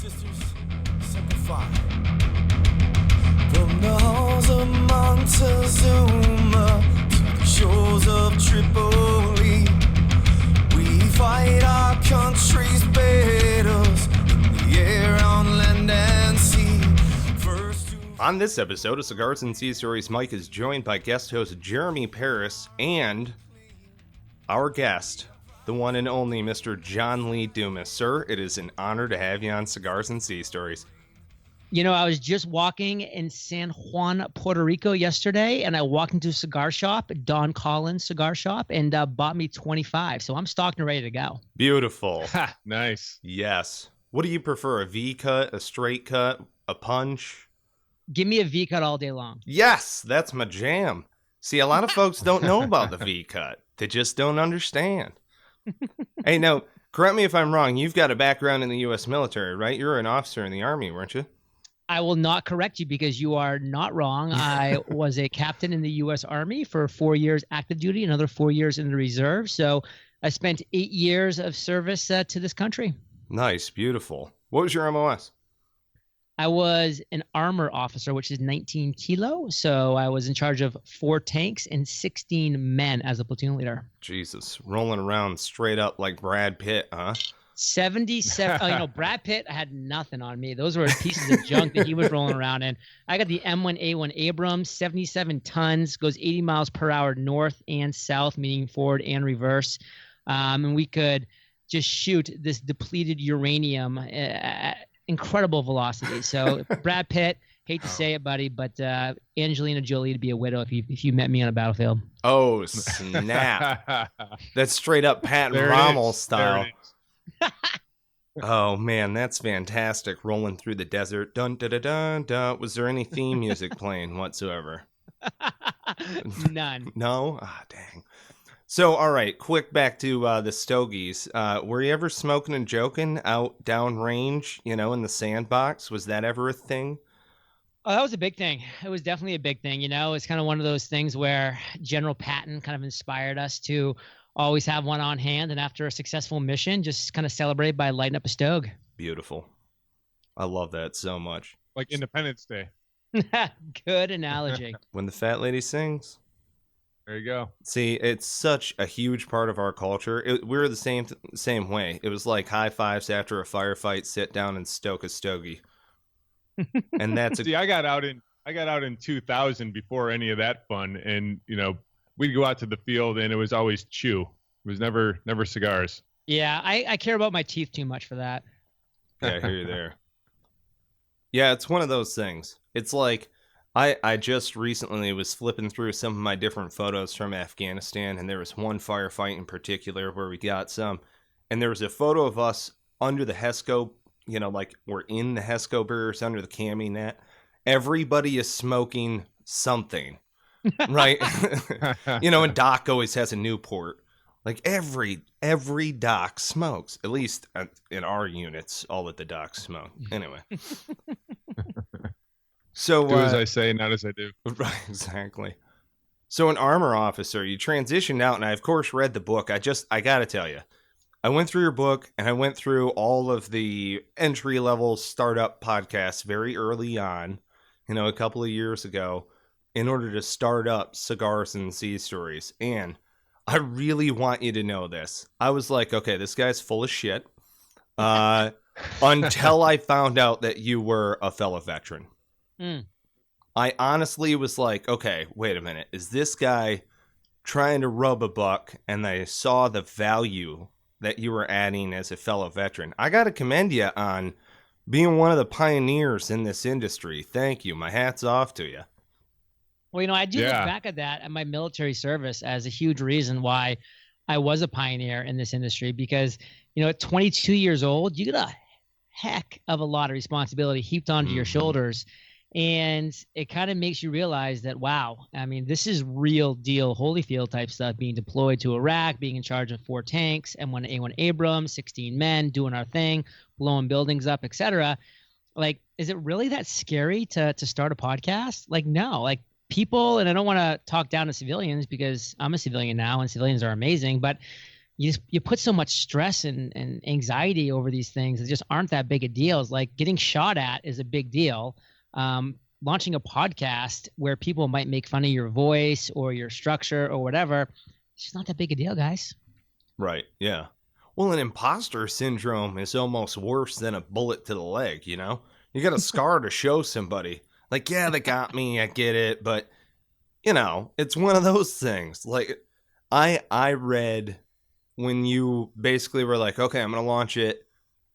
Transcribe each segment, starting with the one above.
sisters, simplify. From the halls of Montezuma to the shores of Tripoli, we fight our country's battles in the air, on land and sea. On this episode of Cigars and Sea Stories, Mike is joined by guest host Jeremy Paris and our guest, the one and only Mr. John Lee Dumas. Sir, it is an honor to have you on Cigars and Sea Stories. You know, I was just walking in San Juan, Puerto Rico yesterday, and I walked into a cigar shop, Don Collins cigar shop, and bought me 25. So I'm stocked and ready to go. Beautiful. Ha, nice. Yes. What do you prefer, a V cut, a straight cut, a punch? Give me a V cut all day long. Yes, that's my jam. See, a lot of folks don't know about the V cut. They just don't understand. Hey, no, correct me if I'm wrong. You've got a background in the U.S. military, right? You were an officer in the Army, weren't you? I will not correct you because you are not wrong. I was a captain in the U.S. Army for 4 years active duty, another 4 years in the reserve. So I spent 8 years of service to this country. Nice, beautiful. What was your MOS? I was an armor officer, which is 19 kilo. So I was in charge of 4 tanks and 16 men as a platoon leader. Jesus, rolling around straight up like Brad Pitt, huh? 77. Brad Pitt had nothing on me. Those were pieces of junk that he was rolling around in. I got the M1A1 Abrams, 77 tons, goes 80 miles per hour north and south, meaning forward and reverse. And we could just shoot this depleted uranium at incredible velocity. So Brad Pitt, hate to say it, buddy, but Angelina Jolie to be a widow if you met me on a battlefield. Oh, snap. That's straight up Patton Rommel style. Oh man, that's fantastic. Rolling through the desert. Dun dun dun dun dun. Was there any theme music playing whatsoever? None. No? Ah, dang. So, all right, quick back to the stogies. Were you ever smoking and joking out downrange, in the sandbox? Was that ever a thing? Oh, that was a big thing. It was definitely a big thing. It's kind of one of those things where General Patton kind of inspired us to always have one on hand, and after a successful mission, just kind of celebrate by lighting up a stove. Beautiful. I love that so much. Like Independence Day. Good analogy. When the fat lady sings. There you go. See, it's such a huge part of our culture. We're the same way. It was like high fives after a firefight, sit down and stoke a stogie. And that's See, I got out in 2000 before any of that fun, and we'd go out to the field and it was always chew. It was never cigars. Yeah, I care about my teeth too much for that. Yeah, I hear you there. Yeah, it's one of those things. It's like I just recently was flipping through some of my different photos from Afghanistan, and there was one firefight in particular where we got some, and there was a photo of us under the HESCO, like we're in the HESCO barriers under the cami net. Everybody is smoking something. Right. And Doc always has a Newport. Like every doc smokes, at least in our units, all that the docs smoke. Anyway. So do as I say, not as I do. Right, exactly. So an armor officer, you transitioned out, and I of course read the book. I gotta tell you, I went through your book and I went through all of the entry level startup podcasts very early on, a couple of years ago, in order to start up Cigars and Sea Stories. And I really want you to know this. I was like, okay, this guy's full of shit. Until I found out that you were a fellow veteran. Mm. I honestly was like, okay, wait a minute. Is this guy trying to rub a buck? And I saw the value that you were adding as a fellow veteran. I got to commend you on being one of the pioneers in this industry. Thank you. My hat's off to you. Well, I do look back at that, at my military service, as a huge reason why I was a pioneer in this industry, because, at 22 years old, you get a heck of a lot of responsibility heaped onto your shoulders. And it kind of makes you realize that, wow, this is real deal Holyfield type stuff, being deployed to Iraq, being in charge of 4 tanks, M1A1 Abrams, 16 men, doing our thing, blowing buildings up, etc. Like, is it really that scary to start a podcast? Like, no, like, people, and I don't want to talk down to civilians because I'm a civilian now and civilians are amazing, but you put so much stress and anxiety over these things that just aren't that big a deal. It's like getting shot at is a big deal. Launching a podcast where people might make fun of your voice or your structure or whatever, it's just not that big a deal, guys. Right. Yeah. Well, an imposter syndrome is almost worse than a bullet to the leg, you know? You got a scar to show somebody. Like, yeah, they got me, I get it, but, you know, it's one of those things. Like, I read when you basically were like, okay, I'm going to launch it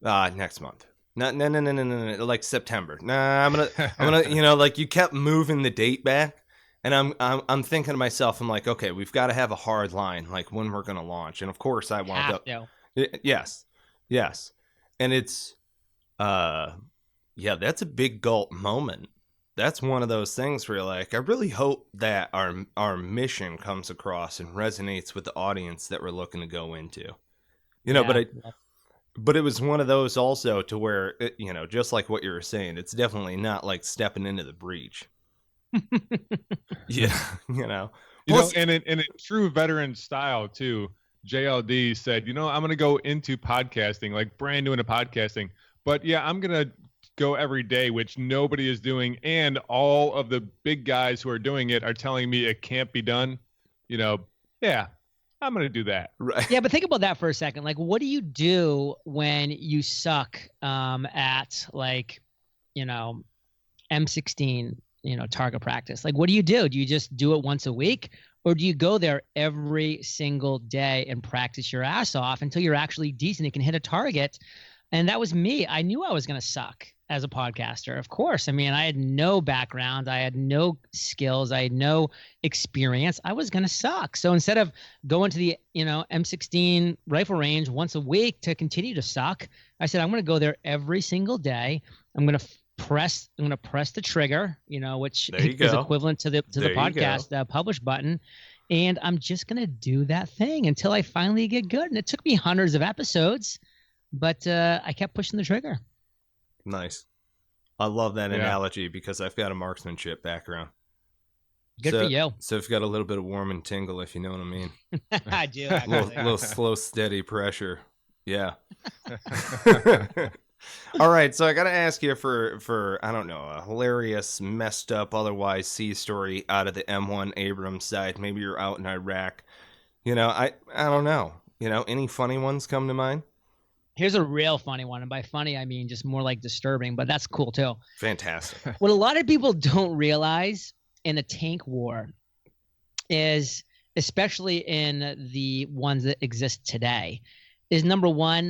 next month. No, like September. Nah, I'm gonna, you know, like you kept moving the date back, and I'm thinking to myself, I'm like, okay, we've got to have a hard line, like when we're gonna launch, and of course I wound up, yes, and it's, yeah, that's a big gulp moment. That's one of those things where you're like, I really hope that our mission comes across and resonates with the audience that we're looking to go into, you know, But it was one of those also to where, you know, just like what you were saying, it's definitely not like stepping into the breach. Yeah, you know. Plus, and in true veteran style too, JLD said, you know, I'm going to go into podcasting, like brand new into podcasting. But yeah, I'm going to go every day, which nobody is doing. And all of the big guys who are doing it are telling me it can't be done. You know, yeah. I'm going to do that. Right. Yeah, but think about that for a second. Like, what do you do when you suck at, like, you know, M16, you know, target practice? Like, what do you do? Do you just do it once a week? Or do you go there every single day and practice your ass off until you're actually decent and can hit a target? And that was me. I knew I was going to suck as a podcaster, of course. I mean, I had no background. I had no skills. I had no experience. I was going to suck. So instead of going to the, you know, M16 rifle range once a week to continue to suck, I said, I'm going to go there every single day. I'm going to press the trigger, you know, which is equivalent to the podcast publish button. And I'm just going to do that thing until I finally get good. And it took me hundreds of episodes, but I kept pushing the trigger. Nice. I love that analogy because I've got a marksmanship background. Good for you. So I've got a little bit of warm and tingle, if you know what I mean. I do. A little slow, steady pressure. Yeah. All right. So I got to ask you for, I don't know, a hilarious, messed up, otherwise sea story out of the M1 Abrams side. Maybe you're out in Iraq. You know, I don't know. You know, any funny ones come to mind? Here's a real funny one. And by funny, I mean just more like disturbing, but that's cool too. Fantastic. What a lot of people don't realize in a tank war is, especially in the ones that exist today, is number one,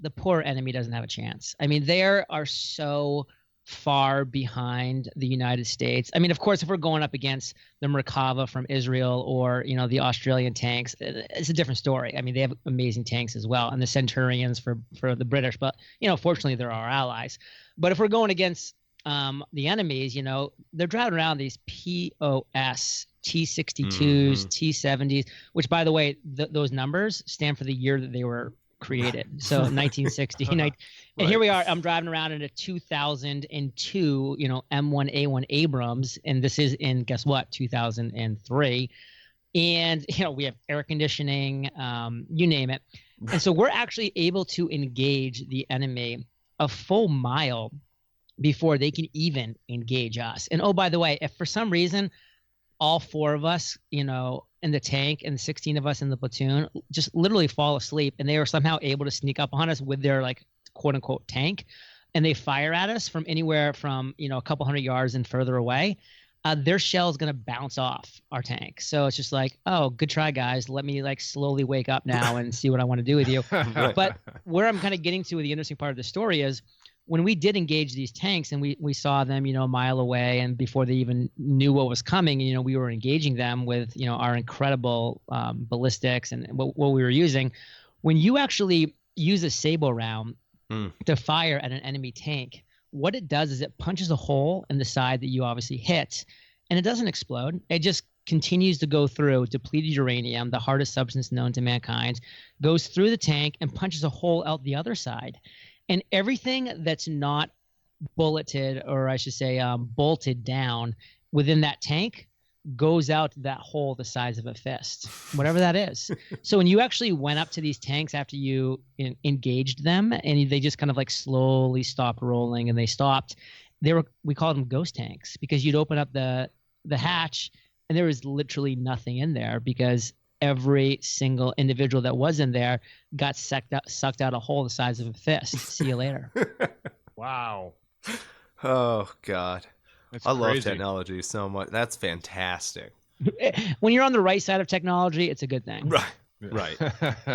the poor enemy doesn't have a chance. I mean, they are so far behind the United States. I mean, of course, if we're going up against the Merkava from Israel or, you know, the Australian tanks, it's a different story. I mean, they have amazing tanks as well, and the Centurions for the British, but, you know, fortunately they're our allies. But if we're going against the enemies, you know, they're driving around these POS T-62s, T-70s, which, by the way, those numbers stand for the year that they were created. So 1960. And here we are. I'm driving around in a 2002, you know, M1A1 Abrams, and this is in, guess what, 2003. And, you know, we have air conditioning, you name it. And so we're actually able to engage the enemy a full mile before they can even engage us. And oh, by the way, if for some reason all four of us, you know, in the tank and 16 of us in the platoon just literally fall asleep, and they are somehow able to sneak up on us with their, like, quote unquote tank, and they fire at us from anywhere from, you know, a couple hundred yards and further away, their shell is going to bounce off our tank. So it's just like, oh, good try, guys. Let me, like, slowly wake up now and see what I want to do with you. But where I'm kind of getting to with the interesting part of the story is, when we did engage these tanks and we saw them, you know, a mile away, and before they even knew what was coming, you know, we were engaging them with, you know, our incredible ballistics and what we were using. When you actually use a sabot round to fire at an enemy tank, what it does is it punches a hole in the side that you obviously hit, and it doesn't explode. It just continues to go through depleted uranium, the hardest substance known to mankind, goes through the tank and punches a hole out the other side. And everything that's not bulleted, or I should say bolted down within that tank, goes out that hole the size of a fist, whatever that is. So when you actually went up to these tanks after you engaged them, and they just kind of like slowly stopped rolling, and they stopped, we called them ghost tanks, because you'd open up the hatch and there was literally nothing in there, because every single individual that was in there got sucked out a hole the size of a fist. See you later. Wow. Oh God. That's I love crazy. technology so much. That's fantastic. When you're on the right side of technology, it's a good thing. Right.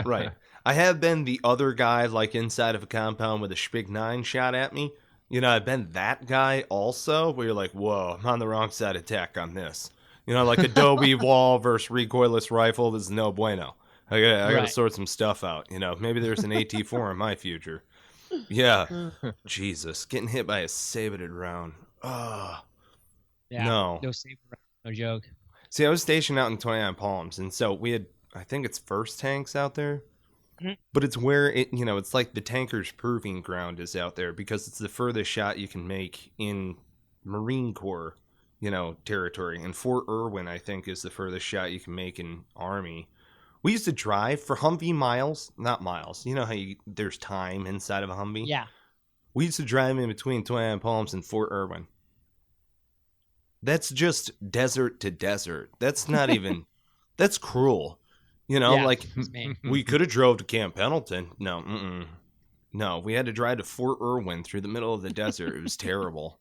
Right. I have been the other guy, like inside of a compound with a Spig 9 shot at me. You know, I've been that guy also, where you're like, whoa, I'm on the wrong side of tech on this. You know, like Adobe wall versus recoilless rifle, this is no bueno. I gotta sort some stuff out. You know, maybe there's an AT4 in my future. Yeah. Jesus. Getting hit by a sabeted round. Oh. Yeah, no saber, no joke. See, I was stationed out in 29 Palms, and so we had, I think it's first tanks out there, but it's where it's like the tanker's proving ground is out there, because it's the furthest shot you can make in Marine Corps, territory. And Fort Irwin, I think, is the furthest shot you can make in Army. We used to drive for Humvee miles, not miles. You know how there's time inside of a Humvee? Yeah. We used to drive in between 29 Palms and Fort Irwin. That's just desert to desert. That's not even, that's cruel. Like we could have drove to Camp Pendleton. No, we had to drive to Fort Irwin through the middle of the desert. It was terrible.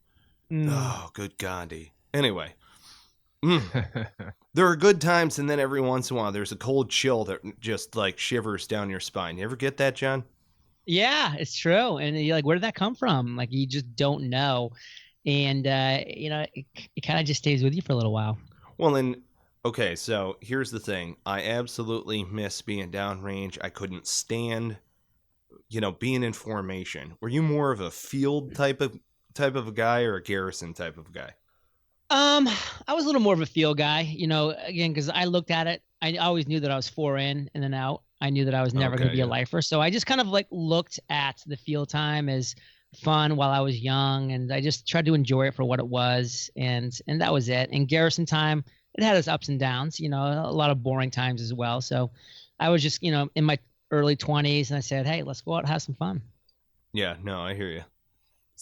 Oh, good Gandhi. Anyway, there are good times, and then every once in a while there's a cold chill that just like shivers down your spine. You ever get that, John? Yeah, it's true. And you're like, where did that come from? Like, you just don't know. And, it kind of just stays with you for a little while. Well, then, okay, so here's the thing. I absolutely miss being downrange. I couldn't stand, being in formation. Were you more of a field type of a guy, or a garrison type of guy? I was a little more of a field guy, again, because I looked at it. I always knew that I was 4 in and then out. I knew that I was never going to be a lifer. So I just kind of like looked at the field time as fun while I was young, and I just tried to enjoy it for what it was, and that was it. And garrison time, it had its ups and downs, a lot of boring times as well. So I was just, in my early 20s, and I said, hey, let's go out and have some fun. Yeah, no, I hear you.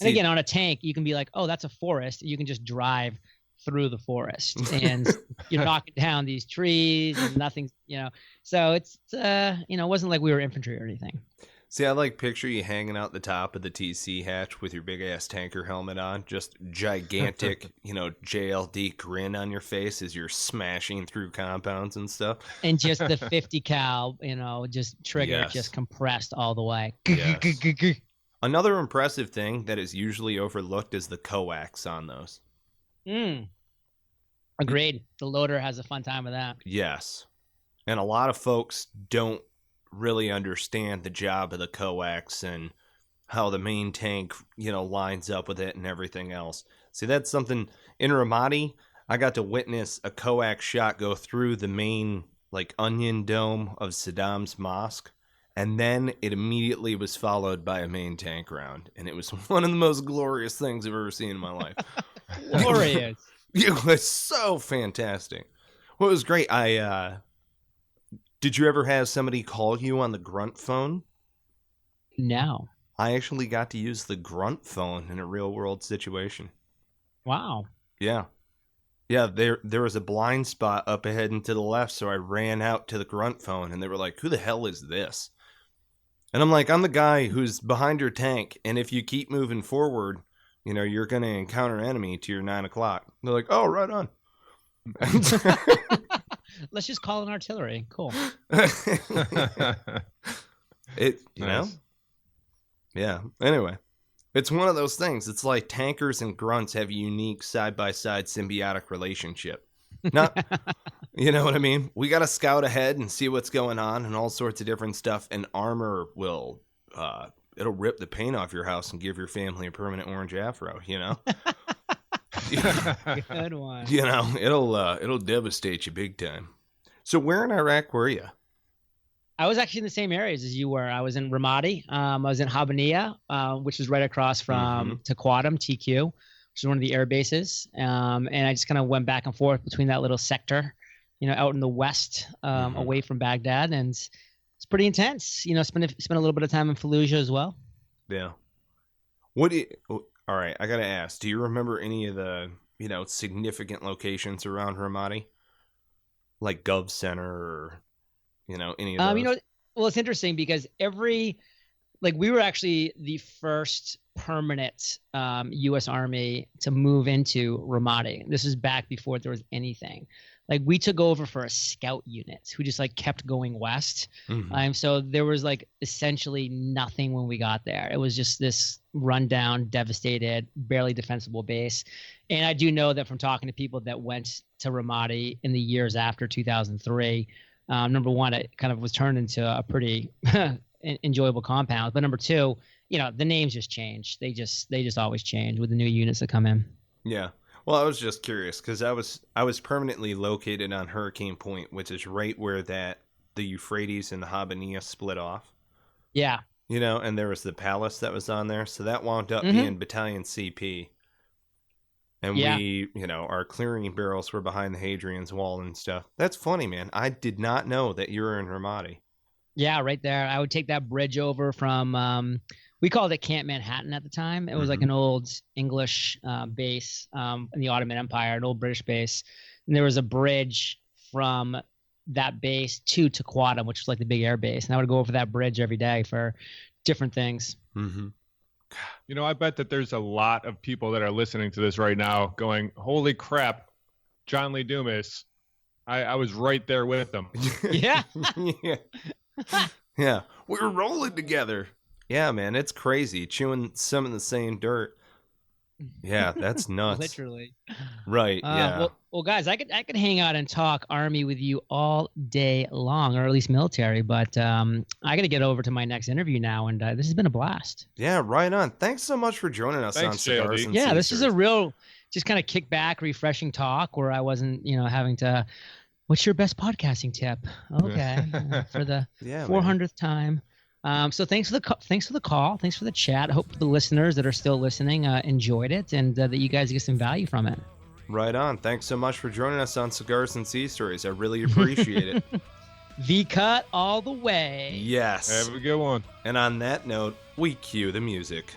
And again, on a tank, you can be like, oh, that's a forest. You can just drive through the forest, and you're knocking down these trees, and nothing's, so it's, it wasn't like we were infantry or anything. See, I like picture you hanging out the top of the TC hatch with your big ass tanker helmet on, just gigantic, JLD grin on your face as you're smashing through compounds and stuff. And just the 50 cal, just trigger, just compressed all the way. Yes. Another impressive thing that is usually overlooked is the coax on those. Agreed. The loader has a fun time with that. Yes. And a lot of folks don't really understand the job of the coax and how the main tank, lines up with it and everything else. See, that's something in Ramadi, I got to witness a coax shot go through the main, like, onion dome of Saddam's mosque, and then it immediately was followed by a main tank round, and it was one of the most glorious things I've ever seen in my life. Glorious. It was so fantastic. Well, it was great. Did you ever have somebody call you on the grunt phone? No. I actually got to use the grunt phone in a real world situation. Wow. Yeah. Yeah, there was a blind spot up ahead and to the left, so I ran out to the grunt phone, and they were like, who the hell is this? And I'm like, I'm the guy who's behind your tank, and if you keep moving forward, you're going to encounter enemy to your 9 o'clock. They're like, oh, right on. Let's just call an artillery. Cool. Yeah. Anyway, it's one of those things. It's like tankers and grunts have a unique side-by-side symbiotic relationship. Not, you know what I mean? We got to scout ahead and see what's going on and all sorts of different stuff. And armor will, it'll rip the paint off your house and give your family a permanent orange afro, Good one. It'll devastate you big time. So where in Iraq were you? I was actually in the same areas as you were. I was in Ramadi. I was in Habbaniyah, which is right across from Taqaddum, TQ, which is one of the air bases. And I just kind of went back and forth between that little sector, out in the west, away from Baghdad, and it's pretty intense. Spent a little bit of time in Fallujah as well. Yeah. All right, I gotta ask, do you remember any of the significant locations around Ramadi, like Gov Center or any of those? Well, it's interesting because we were actually the first permanent U.S. Army to move into Ramadi. This is back before there was anything. Like, we took over for a scout unit who just kept going west. Mm-hmm. So there was essentially nothing when we got there. It was just this rundown, devastated, barely defensible base. And I do know that from talking to people that went to Ramadi in the years after 2003, number one, it kind of was turned into a pretty enjoyable compound. But number two, the names just changed. They just always change with the new units that come in. Yeah. Well, I was just curious because I was permanently located on Hurricane Point, which is right where the Euphrates and the Habbaniyah split off. Yeah. And there was the palace that was on there, so that wound up being Battalion CP. And we, our clearing barrels were behind the Hadrian's Wall and stuff. That's funny, man. I did not know that you were in Ramadi. Yeah, right there. I would take that bridge over from we called it Camp Manhattan at the time. It was like an old English base in the Ottoman Empire, an old British base. And there was a bridge from that base to Taqaddum, which was like the big air base. And I would go over that bridge every day for different things. Mm-hmm. I bet that there's a lot of people that are listening to this right now going, holy crap, John Lee Dumas. I was right there with them. Yeah. Yeah. Yeah. We were rolling together. Yeah, man, it's crazy. Chewing some of the same dirt. Yeah, that's nuts. Literally. Right, yeah. Well, guys, I could hang out and talk Army with you all day long, or at least military, but I got to get over to my next interview now, and this has been a blast. Yeah, right on. Thanks so much for joining us on Cigars and Yeah, this Caesars. is a real, just kind of kick back, refreshing talk where I wasn't, having to, what's your best podcasting tip? Okay, for the 400th time. So thanks for the call. Thanks for the chat. I hope the listeners that are still listening enjoyed it, and that you guys get some value from it. Right on. Thanks so much for joining us on Cigars and Sea Stories. I really appreciate it. V-cut all the way. Yes. Have a good one. And on that note, we cue the music.